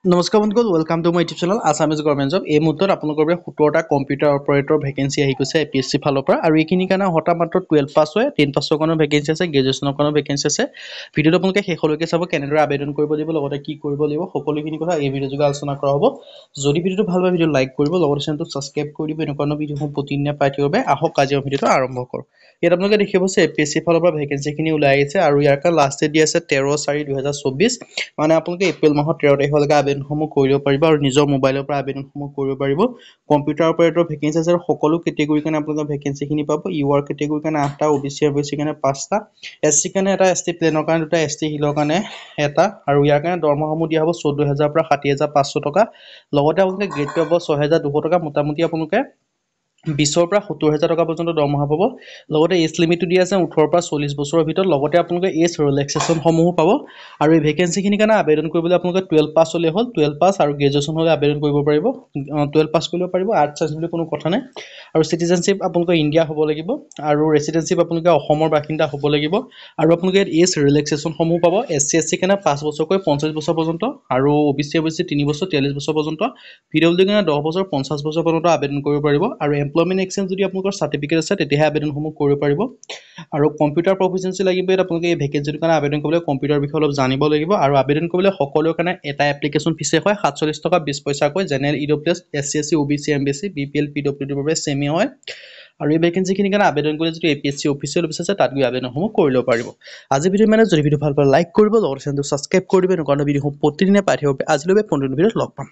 নমস্কাৰ বন্ধুসকল welcome to my YouTube channel Assamese government job. এই মুহূৰ্তত আপোনালোকৰ বাবে 17টা কম্পিউটাৰ অপাৰেটৰ ভেকেঞ্চি আহি গৈছে APSC ফালৰ পৰা আৰু এইখিনিৰ কাৰণে হঠাৎ মাত্ৰ 12 পাছ হয় 10 পাছৰ কাৰণেও ভেকেঞ্চি আছে, গ্ৰেজুৱেশ্যনৰ কাৰণেও ভেকেঞ্চি আছে। ভিডিঅ'টো আপোনালোকে শেষলৈকে চাব, কেনেদৰে আবেদন কৰিব লাগিব, লগতে কি কৰিব লাগিব, সকলোখিনি কথা এই ভিডিঅ' যোগে আলোচনা কৰা হ'ব। যদি ভিডিঅ'টো ভাল পায় ভিডিঅ' লাইক কৰিব, লগতে চেনেলটো ছাবস্ক্ৰাইব কৰি দিব। এনেকুৱা ভিডিঅ'সমূহ প্ৰতিদিনে পাই থাকিব বাবে আহক আজি ভিডিঅ'টো আৰম্ভ কৰোঁ। ইয়াত আপোনালোকে দেখিব APSC ফালৰ পৰা ভেকেঞ্চিখিনি ওলাই আহিছে আৰু ইয়াৰ কাৰণে লাষ্ট ডেট দি আছে 13/4/2024। মানে আপোনালোকে এপ্ৰিল মাহৰ 13 তাৰিখলৈকে আবেদনসমূহ কৰিব পাৰিব আৰু নিজৰ মোবাইলৰ পৰা আবেদনসমূহ কৰিব পাৰিব। কম্পিউটাৰ অপাৰেটৰ ভেকেঞ্চি আছে আৰু সকলো কেটেগৰীৰ কাৰণে আপোনালোকে ভেকেঞ্চিখিনি পাব। ইউআৰ কেটেগৰীৰ কাৰণে 8টা, OBC কাৰণে 5টা, SC কাৰণে 1টা, ST প্লেনৰ কাৰণে 2টা, ST হিলৰ কাৰণে 1টা আৰু ইয়াৰ কাৰণে দৰমহাসমূহ দিয়া হ'ব 14,000 পৰা 60,500 টকা। লগতে আপোনালোকে গ্ৰেড পাব 6,200 টকা। মোটামুটি আপোনালোকে 20,000 পৰা 70,000 টকা পৰ্যন্ত দৰমহা পাব। লগতে এজ লিমিটটো দিয়া আছে 18 পৰা 40 বছৰৰ ভিতৰত। লগতে আপোনালোকে এজ ৰিলেক্সেশ্যনসমূহো পাব আৰু এই ভেকেঞ্চিখিনিৰ কাৰণে আবেদন কৰিবলৈ আপোনালোকে 12 পাছ হ'লে হ'ল। 12 পাছ আৰু গ্ৰেজুৱেশ্যন হ'লে আবেদন কৰিব পাৰিব। 12 পাছ কৰিব পাৰিব, আৰ্টছ চাইন্স বুলি কোনো কথা নাই। আৰু চিটিজেনশ্বিপ আপোনালোকৰ ইণ্ডিয়া হ'ব লাগিব আৰু ৰেচিডেঞ্চিপ আপোনালোকে অসমৰ বাসিন্দা হ'ব লাগিব আৰু আপোনালোকে এজ ৰিলেক্সেশ্যনসমূহ পাব। SC SC কাৰণে 5 বছৰকৈ 50 বছৰ পৰ্যন্ত আৰু OBC 3 বছৰ 43 বছৰ পৰ্যন্ত। PWD কাৰণে 10 বছৰ 50 বছৰ পৰ্যন্ত আবেদন কৰিব পাৰিব আৰু এমপ্লয়মেণ্ট এক্সচেঞ্জ যদি আপোনালোকৰ চাৰ্টিফিকেট আছে তেতিয়াহে আবেদনসমূহ কৰিব পাৰিব। আৰু কম্পিউটাৰ প্ৰফিচিয়েঞ্চি লাগিব। ইয়াত আপোনালোকে এই ভেকেঞ্চিটোৰ কাৰণে আবেদন কৰিবলৈ কম্পিউটাৰ বিষয়ে অলপ জানিব লাগিব আৰু আবেদন কৰিবলৈ সকলোৰে কাৰণে এটা এপ্লিকেশ্যন ফিছে হয় 47 টকা 20 পইচাকৈ। General EWS SC SC OBC MBC BPL PWD ৰ বাবে চেমে হয়। আৰু এই ভেকেঞ্চিখিনিৰ কাৰণে আবেদন কৰি যদি APSC অফিচিয়েল অফিচ আছে তাত গৈ আবেদনসমূহ কৰি ল'ব পাৰিব। আজি ভিডিঅ' যদি ভিডিঅ' ভাল পায় লাইক কৰিব, লগতে চেনেলটো ছাবস্ক্ৰাইব কৰি দিব। এনেকুৱা ভিডিঅ'সমূহ প্ৰতিদিনে পাই থাকিব। আজিলৈ 15 ভিডিঅ'ত লগ পাম।